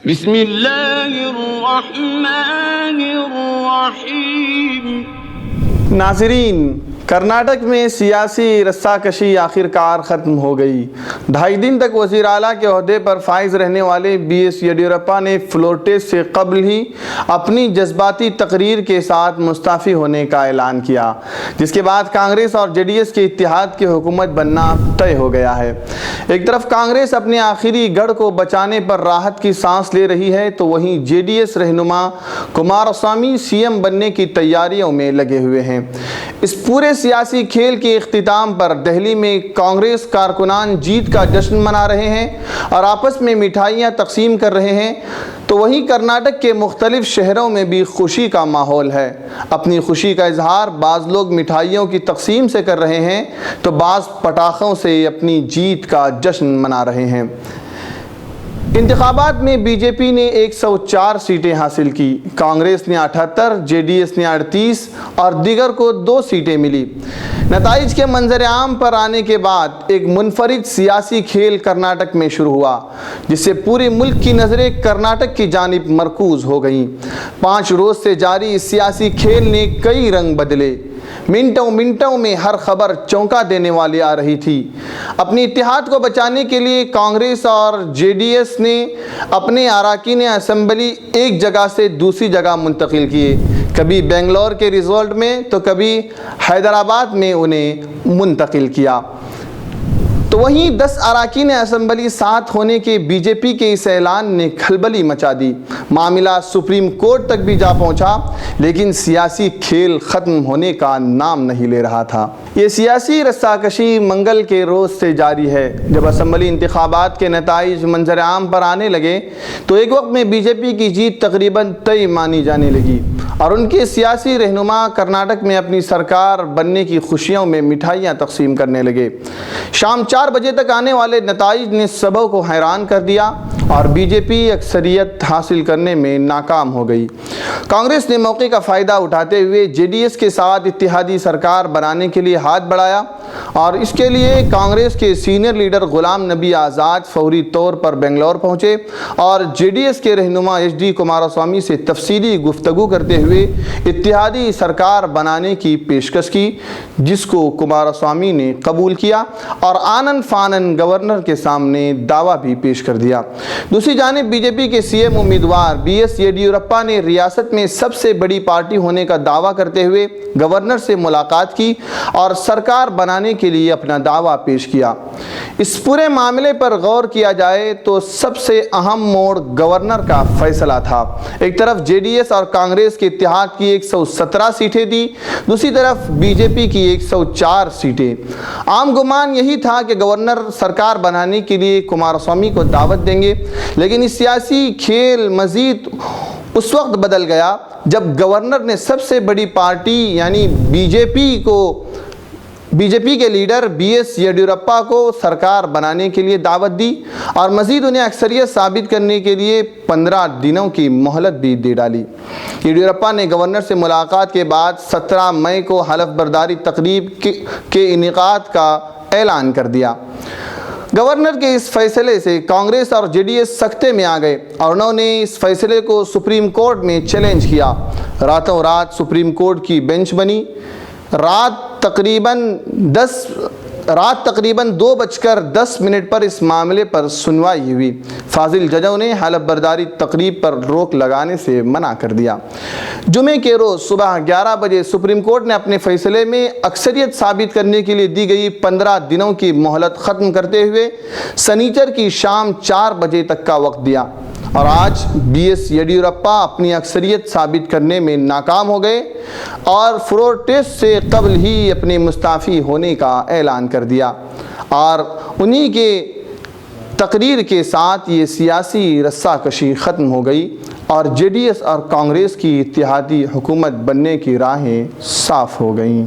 بسم اللہ الرحمن الرحیم۔ ناظرین، کرناٹک میں سیاسی رسہ کشی آخر کار ختم ہو گئی۔ 2.5 دن تک وزیر اعلیٰ کے عہدے پر فائز رہنے والے بی ایس یڈیورپا نے فلور ٹیسٹ سے قبل ہی اپنی جذباتی تقریر کے ساتھ مستعفی ہونے کا اعلان کیا، جس کے بعد کانگریس اور جے ڈی ایس کے اتحاد کی حکومت بننا طے ہو گیا ہے۔ ایک طرف کانگریس اپنے آخری گڑھ کو بچانے پر راحت کی سانس لے رہی ہے، تو وہیں جے ڈی ایس رہنما کماراسوامی سی ایم بننے کی تیاریوں میں لگے ہوئے ہیں۔ اس پورے سیاسی کھیل کے اختتام پر دہلی میں کانگریس کارکنان جیت کا جشن منا رہے ہیں اور آپس میں مٹھائیاں تقسیم کر رہے ہیں، تو وہیں کرناٹک کے مختلف شہروں میں بھی خوشی کا ماحول ہے۔ اپنی خوشی کا اظہار بعض لوگ مٹھائیوں کی تقسیم سے کر رہے ہیں، تو بعض پٹاخوں سے اپنی جیت کا جشن منا رہے ہیں۔ انتخابات میں بی جے پی نے 104 سیٹیں حاصل کی، کانگریس نے 78، جے ڈی ایس نے 38 اور دیگر کو 2 سیٹیں ملی۔ نتائج کے منظر عام پر آنے کے بعد ایک منفرد سیاسی کھیل کرناٹک میں شروع ہوا، جس سے پورے ملک کی نظریں کرناٹک کی جانب مرکوز ہو گئیں۔ 5 روز سے جاری اس سیاسی کھیل نے کئی رنگ بدلے۔ منٹوں میں ہر خبر چونکا دینے والی آ رہی تھی۔ اپنی اتحاد کو بچانے کے لیے کانگریس اور جے ڈی ایس نے اپنے اراکین اسمبلی ایک جگہ سے دوسری جگہ منتقل کیے، کبھی بنگلور کے ریزورٹ میں تو کبھی حیدرآباد میں انہیں منتقل کیا۔ تو وہیں 10 اراکین اسمبلی ساتھ ہونے کے بی جے پی کے اس اعلان نے کھلبلی مچا دی۔ معاملہ سپریم کورٹ تک بھی جا پہنچا، لیکن سیاسی کھیل ختم ہونے کا نام نہیں لے رہا تھا۔ یہ سیاسی رسہ کشی منگل کے روز سے جاری ہے۔ جب اسمبلی انتخابات کے نتائج منظر عام پر آنے لگے تو ایک وقت میں بی جے پی کی جیت تقریباً طے مانی جانے لگی اور ان کے سیاسی رہنما کرناٹک میں اپنی سرکار بننے کی خوشیوں میں مٹھائیاں تقسیم کرنے لگے۔ شام 4 بجے تک آنے والے نتائج نے سبوں کو حیران کر دیا اور بی جے پی اکثریت حاصل کرنے میں ناکام ہو گئی۔ کانگریس نے موقع کا فائدہ اٹھاتے ہوئے جے ڈی ایس کے ساتھ اتحادی سرکار بنانے کے لیے ہاتھ بڑھایا اور اس کے لیے کانگریس کے سینئر لیڈر غلام نبی آزاد فوری طور پر بنگلور پہنچے اور جے ڈی ایس کے رہنما ایچ ڈی کماراسوامی سے تفصیلی گفتگو کرتے ہوئے اتحادی سرکار بنانے کی پیشکش کی، جس کو کماراسوامی نے قبول کیا اور آنن فانن گورنر کے سامنے دعویٰ بھی پیش کر دیا۔ دوسری جانب بی جے پی کے سی ایم امیدوار بی ایس یڈیورپا نے ریاست میں سب سے بڑی پارٹی ہونے کا دعویٰ کرتے ہوئے گورنر سے ملاقات کی اور سرکار بنانے کے لیے اپنا دعویٰ پیش کیا۔ اس پورے معاملے پر غور کیا جائے تو سب سے اہم موڑ گورنر کا فیصلہ تھا۔ ایک طرف جے ڈی ایس اور کانگریس کے اتحاد کی 117 سیٹیں تھیں، دوسری طرف بی جے پی کی 104 سیٹیں۔ عام گمان یہی تھا کہ گورنر سرکار بنانے کے لیے کماراسوامی کو دعوت دیں گے، لیکن اس سیاسی کھیل مزید اس وقت بدل گیا جب گورنر نے سب سے بڑی پارٹی یعنی بی جے پی کے لیڈر بی ایس یڈیورپا کو سرکار بنانے کے لیے دعوت دی اور مزید انہیں اکثریت ثابت کرنے کے لیے 15 دنوں کی مہلت بھی دے ڈالی۔ یڈیورپا نے گورنر سے ملاقات کے بعد 17 مئی کو حلف برداری تقریب کے انعقاد کا اعلان کر دیا۔ گورنر کے اس فیصلے سے کانگریس اور جے ڈی ایس سختے میں آ گئے اور انہوں نے اس فیصلے کو سپریم کورٹ میں چیلنج کیا۔ راتوں رات سپریم کورٹ کی بینچ بنی۔ رات تقریباً 2:10 پر اس معاملے پر سنوائی ہوئی۔ فاضل ججوں نے حلف برداری تقریب پر روک لگانے سے منع کر دیا۔ جمعے کے روز صبح 11 بجے سپریم کورٹ نے اپنے فیصلے میں اکثریت ثابت کرنے کے لیے دی گئی 15 دنوں کی مہلت ختم کرتے ہوئے سنیچر کی شام 4 بجے تک کا وقت دیا اور آج بی ایس یڈیورپا اپنی اکثریت ثابت کرنے میں ناکام ہو گئے اور فلور ٹیسٹ سے قبل ہی اپنے مستعفی ہونے کا اعلان کر دیا اور انہی کے تقریر کے ساتھ یہ سیاسی رسہ کشی ختم ہو گئی اور جے ڈی ایس اور کانگریس کی اتحادی حکومت بننے کی راہیں صاف ہو گئیں۔